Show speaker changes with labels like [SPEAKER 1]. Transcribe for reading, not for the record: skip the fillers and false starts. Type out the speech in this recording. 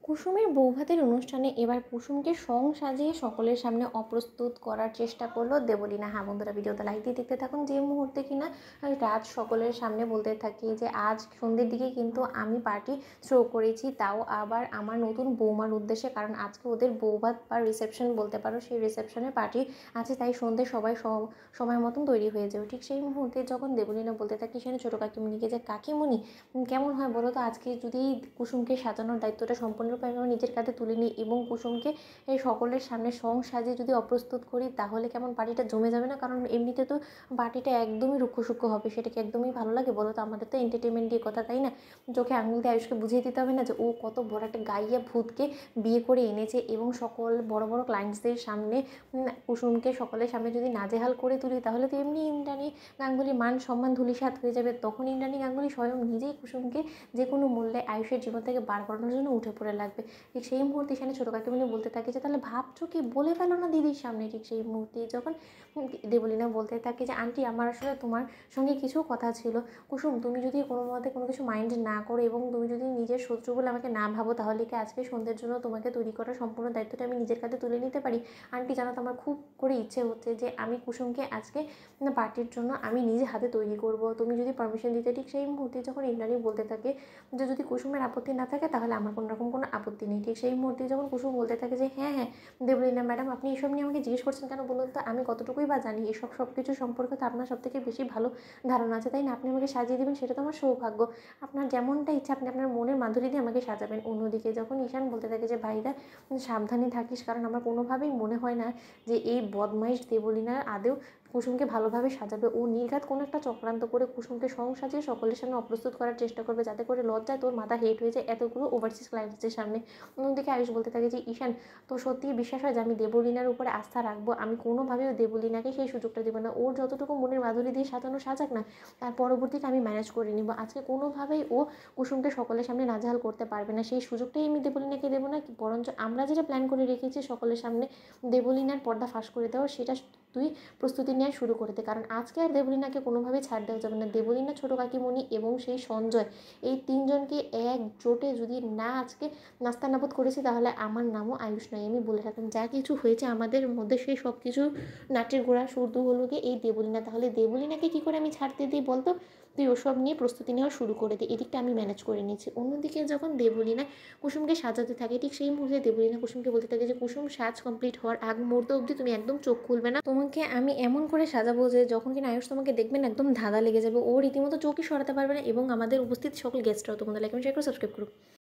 [SPEAKER 1] কুসুমের বৌভাতের অনুষ্ঠানে এবার কুসুমকে সং সাজিয়ে সকলের সামনে অপ্রস্তুত করার চেষ্টা করলো দেবলীনা। হ্যাঁ বন্ধুরা, ভিডিওটা লাইক দিয়ে দেখতে থাকুন। যে মুহূর্তে কিনা রাজ সকলের সামনে বলতে থাকি যে আজ সন্ধ্যের দিকে কিন্তু আমি পার্টি থ্রো করেছি, তাও আবার আমার নতুন বৌমার উদ্দেশ্যে, কারণ আজকে ওদের বৌভাত বা রিসেপশন বলতে পারো, সেই রিসেপশনে পার্টি আছে, তাই সন্ধ্যে সবাই সময় মতন তৈরি হয়ে যাবে। ঠিক সেই মুহূর্তে যখন দেবলীনা বলতে থাকি সেখানে ছোটো কাকিমণিকে যে কাকিমণি কেমন হয় বলো তো, আজকে যদি কুসুমকে সাজানোর দায়িত্বটা সম্পূর্ণরূপে আমি নিজের কাঁধে তুলে নিই এবং কুসুমকে এই সকলের সামনে সং সাজিয়ে যদি অপ্রস্তুত করি, তাহলে কেমন পার্টিটা জমে যাবে না? কারণ এমনিতে তো পার্টিটা একদমই রুক্ষ হবে, সেটাকে একদমই ভালো লাগে বলো তো? আমাদের তো এন্টারটেনমেন্ট দিয়ে কথা, তাই না? চোখে আঙুল দিয়ে আয়ুষকে বুঝিয়ে দিতে হবে না যে ও কত বড় একটা গাইয়া ভূতকে বিয়ে করে এনেছে, এবং সকল বড় বড় ক্লায়েন্টসদের সামনে কুসুমকে সকলের সামনে যদি নাজেহাল করে তুলি, তাহলে তো এমনি ইন্দ্রাণী গাঙ্গুলি মান সম্মান ধূলিসাৎ হয়ে যাবে। তখন ইন্দ্রাণী গাঙ্গুলি স্বয়ং নিজেই কুসুমকে যে কোনো মূল্যে আয়ুষের জীবন থেকে বার করানোর জন্য উঠে পড়ে লাগবে। ঠিক সেই মুহূর্তে সেখানে ছোটো কাকিমণি বলতে থাকে যে তাহলে ভাবছো কি, বলে ফেলো না দিদির সামনে। ঠিক সেই মুহূর্তে যখন দেবলীনা বলতে থাকে যে আন্টি, আমার আসলে তোমার সঙ্গে কিছু কথা ছিল। কুসুম, তুমি যদি কোনো মতে কোনো কিছু মাইন্ড না করো এবং তুমি যদি নিজের শত্রু বলে আমাকে না ভাবো, তাহলে কি আজকে সন্ধ্যের জন্য তোমাকে তৈরি করার সম্পূর্ণ দায়িত্বটা আমি নিজের কাছে তুলে নিতে পারি? আন্টি, জানো তো আমার খুব করে ইচ্ছে হচ্ছে যে আমি কুসুমকে আজকে পার্টির জন্য আমি নিজে হাতে তৈরি করব, তুমি যদি পারমিশন দিতে। ঠিক সেই মুহূর্তে যখন ইন্দ্রাণী বলতে থাকে যে যদি কুসুমের আপত্তি না থাকে তাহলে আমার কোনো রকম কোনো আপত্তি নেই। ঠিক সেই মুহূর্তে যখন কুসুম বলতে থাকে যে হ্যাঁ হ্যাঁ দেবলীনা ম্যাডাম, আপনি এসব নিয়ে আমাকে জিজ্ঞেস করছেন কেন বলুন তো? আমি কতটুকুই বা জানি এসব সব কিছু সম্পর্কে, তো আপনার সবথেকে বেশি ভালো ধারণা আছে, তাই না? আপনি আমাকে সাজিয়ে দেবেন, সেটা তো আমার সৌভাগ্য। আপনার যেমনটা ইচ্ছা আপনি আপনার মনের মাধুরী দিয়ে আমাকে সাজাবেন। অন্যদিকে যখন ঈশান বলতে থাকে যে ভাইরা সাবধানে থাকিস, কারণ আমার কোনোভাবেই মনে হয় না যে এই বদমাইশ দেবলীনা আদৌ কুসুমকে ভালোভাবে সাজাবে। ও নির্ঘাত কোনো একটা চক্রান্ত করে কুসুমকে সং সাজিয়ে সকলের সামনে অপ্রস্তুত করার চেষ্টা করবে, যাতে করে লজ্জায় তোর মাথা হেট হয়ে যায় এতগুলো ওভারসিজ ক্লায়েন্টসদের সামনে। অন্যদিকে আয়ুষ বলতে থাকে যে ঈশান, তো সত্যিই বিশ্বাস হয় যে আমি দেবলীনার উপরে আস্থা রাখবো? আমি কোনোভাবেও দেবলীনাকে সেই সুযোগটা দেবো না। ওর যতটুকু মনের মাধুরী দিয়ে সাজানো সাজাক না, তার পরবর্তীতে আমি ম্যানেজ করে নিব। আজকে কোনোভাবেই ও কুসুমকে সকলের সামনে নাজেহাল করতে পারবে না, সেই সুযোগটাই আমি দেবলীনাকে দেবো না। বরঞ্চ আমরা যেটা প্ল্যান করে রেখেছি সকলের সামনে দেবলীনার পর্দা ফাঁস করে দেওয়ার, সেটা তুই প্রস্তুতি নেওয়া শুরু করে দে। কারণ আজকে আর দেবলীনাকে কোনোভাবেই ছাড় দেওয়া যাবে না। দেবলীনা, ছোটো কাকিমণি এবং সেই সঞ্জয়, এই তিনজনকে একজোটে যদি না আজকে নাস্তানাবুদ করেছি, তাহলে আমার নামও আয়ুষ নয়। আমি বলে রাখলাম, যা কিছু হয়েছে আমাদের মধ্যে সেই সব কিছু নাটের গোড়া শুরু হলো গিয়ে এই দেবলীনা। তাহলে দেবলীনাকে কী করে আমি ছাড়তে দিই বলতো? তুই ওসব নিয়ে প্রস্তুতি নেওয়া শুরু করে দে, এদিকটা আমি ম্যানেজ করে নিচ্ছি। অন্যদিকে যখন দেবলীনা কুসুমকে সাজাতে থাকে, ঠিক সেই মুহূর্তে দেবলীনা কুসুমকে বলতে থাকে যে কুসুম, সাজ কমপ্লিট হওয়ার আগ মুহূর্ত অবধি তুমি একদম চোখ খুলবে না। তোমাকে আমি এমন করে সাজাবো যে যখন কিনা আয়ুষ তোমাকে দেখবেন একদম ধাঁধা লেগে যাবে, ও রীতিমতো চোখই সরাতে পারবে না, এবং আমাদের উপস্থিত সকল গেস্টরাও। তোমাদের লাইক, শেয়ার করে সাবস্ক্রাইব করো।